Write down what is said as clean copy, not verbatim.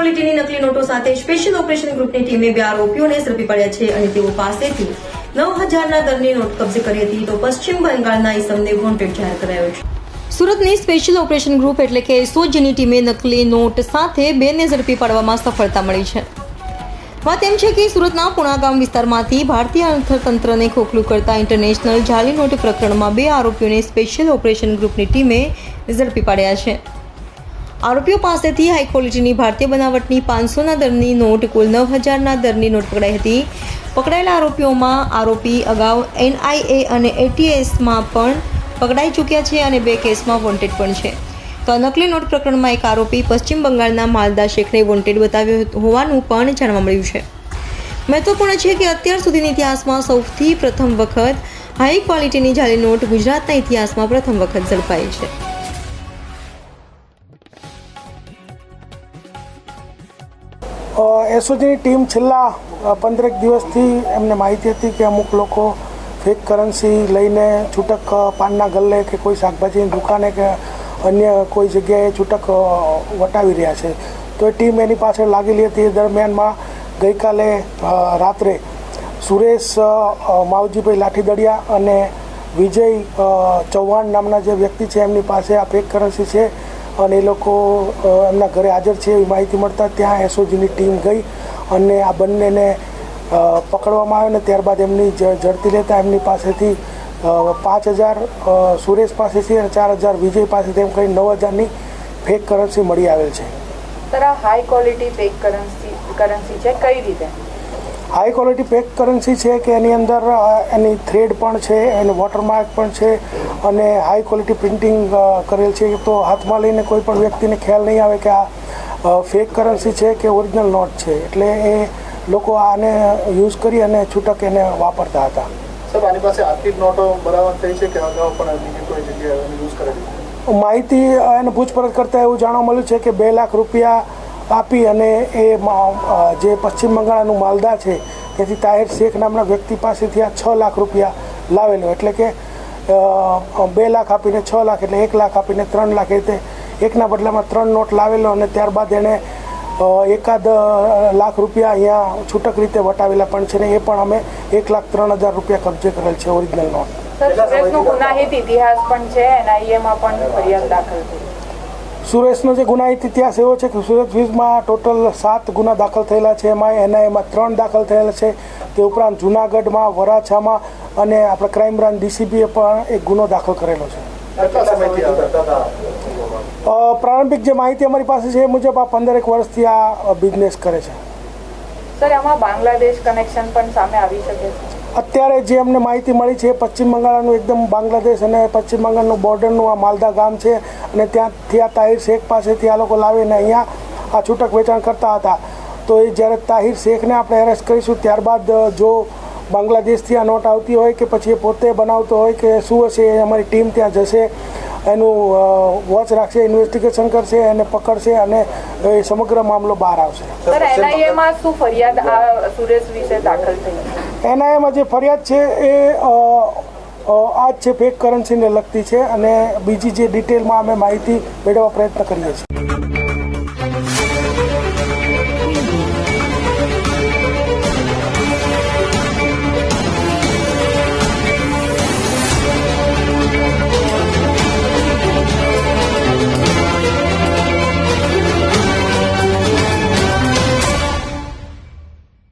ક્વોલિટીની નકલી નોટો સાથે સ્પેશિયલ ઓપરેશન ગ્રુપની ટીમે 2 આરોપીઓને ઝડપી પાડ્યા છે અને તેઓ પાસેથી 9,000ના દરની નોટ કબજે કરી હતી. તો પશ્ચિમ બંગાળના ઇસમને વોન્ટેડ જાહેર કરાયો છે. સુરતની સ્પેશિયલ ઓપરેશન ગ્રુપ એટલે કે એસઓજીની ટીમે નકલી નોટ સાથે 2ને ઝડપી પાડવામાં સફળતા મળી છે. વાત એમ છે કે સુરતના પુણાગામ વિસ્તારમાંથી ભારતીય અર્થતંત્રને ખોખલું કરતા ઇન્ટરનેશનલ જાલી નોટ પ્રકરણમાં 2 આરોપીઓને સ્પેશિયલ ઓપરેશન ગ્રુપની ટીમે ઝડપી પાડ્યા છે. આરોપીઓ પાસેથી હાઈ ક્વોલિટીની ભારતીય બનાવટની 500ના દરની નોટ કુલ 9,000ના દરની નોટ પકડાઈ હતી. પકડાયેલા આરોપીઓમાં આરોપી અગાઉ NIA અને ATSમાં પણ પકડાઈ ચૂક્યા છે અને 2 કેસમાં વોન્ટેડ પણ છે. તો આ નકલી નોટ પ્રકરણમાં એક આરોપી પશ્ચિમ બંગાળના માલદા શેખને વોન્ટેડ બતાવ્યો હોવાનું પણ જાણવા મળ્યું છે. મહત્વપૂર્ણ છે કે અત્યાર સુધીના ઇતિહાસમાં સૌથી પ્રથમ વખત હાઈ ક્વોલિટીની જાલી નોટ ગુજરાતના ઇતિહાસમાં પ્રથમ વખત ઝડપાઈ છે. એસઓજીની ટીમ છેલ્લા 15 દિવસથી એમને માહિતી હતી કે અમુક લોકો ફેક કરન્સી લઈને છૂટક પાનના ગલ્લે કે કોઈ શાકભાજીની દુકાને કે અન્ય કોઈ જગ્યાએ છૂટક વટાવી રહ્યા છે. તો એ ટીમ એની પાછળ લાગેલી હતી. દરમિયાનમાં ગઈકાલે રાત્રે સુરેશ માવજીભાઈ લાઠીદડિયા અને વિજય ચૌહાણ નામના જે વ્યક્તિ છે એમની પાસે આ ફેક કરન્સી છે અને એ લોકો એમના ઘરે હાજર છે એવી માહિતી મળતા ત્યાં એસઓજીની ટીમ ગઈ અને આ બંનેને પકડવામાં આવ્યો ને ત્યારબાદ એમની ઝડપી લેતા એમની પાસેથી 5,000 સુરેશ પાસેથી અને 4,000 વિજય પાસેથી એમ કરી 9,000ની ફેક કરન્સી મળી આવેલ છે. સર, આ હાઈ ક્વોલિટી ફેક કરન્સી છે કઈ રીતે? હાઈ ક્વોલિટી ફેક કરન્સી છે કે એની અંદર એની થ્રેડ પણ છે, એનું વોટરમાર્ક પણ છે અને હાઈ ક્વોલિટી પ્રિન્ટિંગ કરેલ છે. તો હાથમાં લઈને કોઈ પણ વ્યક્તિને ખ્યાલ નહીં આવે કે આ ફેક કરન્સી છે કે ઓરિજિનલ નોટ છે. એટલે એ લોકો આને યુઝ કરી અને છૂટક એને વાપરતા હતા. સર, આની પાસે આટલી નોટો બરાબર થઈ છે કે અગાઉ પણ બીજી કોઈ જગ્યાએ યુઝ કરેલી? માહિતી એને પૂછપરછ કરતાં એવું જાણવા મળ્યું છે કે 2 લાખ રૂપિયા આપી અને એ જે પશ્ચિમ બંગાળનું માલદા છે ત્યાંથી તાહિર શેખ નામના વ્યક્તિ પાસેથી આ 6 લાખ રૂપિયા લાવેલો. એટલે કે 2 લાખ આપીને 6 લાખ એટલે 1 લાખ આપીને 3 લાખ એ રીતે એકના બદલામાં 3 નોટ લાવેલો અને ત્યારબાદ એણે 1 લાખ રૂપિયા અહીંયા છૂટક રીતે વટાવેલા પણ છે ને એ પણ અમે 1,03,000 રૂપિયા કબજે કરેલ છે ઓરિજિનલ નોટ. સુરેશનો ગુનાહિત ઇતિહાસ પણ છે, NIAમાં પણ ફરિયાદ દાખલ થઈ. સુરેશનો જે ગુનાહિત ઇતિહાસ એવો છે કે સુરત વિઝમાં ટોટલ 7 ગુના દાખલ થયેલા છે. એમાં NIAમાં 3 દાખલ થયેલા છે. તે ઉપરાંત જૂનાગઢમાં, વરાછામાં અને આપણે ક્રાઇમ બ્રાન્ચ DCPએ પણ એક ગુનો દાખલ કરેલો છે. પ્રારંભિક જે માહિતી અમારી પાસે છે એ મુજબ આ 15 વર્ષથી આ બિઝનેસ કરે છે. સર, આમાં બાંગ્લાદેશ કનેક્શન પણ સામે આવી શકે છે? અત્યારે જે અમને માહિતી મળી છે પશ્ચિમ બંગાળનું એકદમ બાંગ્લાદેશ અને પશ્ચિમ બંગાળનું બોર્ડરનું આ માલદા ગામ છે અને ત્યાંથી આ તાહિર શેખ પાસેથી આ લોકો લાવીને અહીંયા આ છૂટક વેચાણ કરતા હતા. તો એ જ્યારે તાહિર શેખને આપણે એરેસ્ટ કરીશું ત્યારબાદ જો બાંગ્લાદેશથી આ નોટ આવતી હોય કે પછી એ પોતે બનાવતો હોય કે શું હશે એ અમારી ટીમ ત્યાં જશે, એનું વોચ રાખશે, ઇન્વેસ્ટિગેશન કરશે અને પકડશે અને એ સમગ્ર મામલો બહાર આવશે. સર, NIAમાં શું ફરિયાદ આ સુરેશ વિશે દાખલ થઈ? NIAમાં જે ફરિયાદ છે એ આ જ છે, ફેક કરન્સીને લગતી છે અને બીજી જે ડિટેલમાં અમે માહિતી મેળવવા પ્રયત્ન કરીએ છીએ.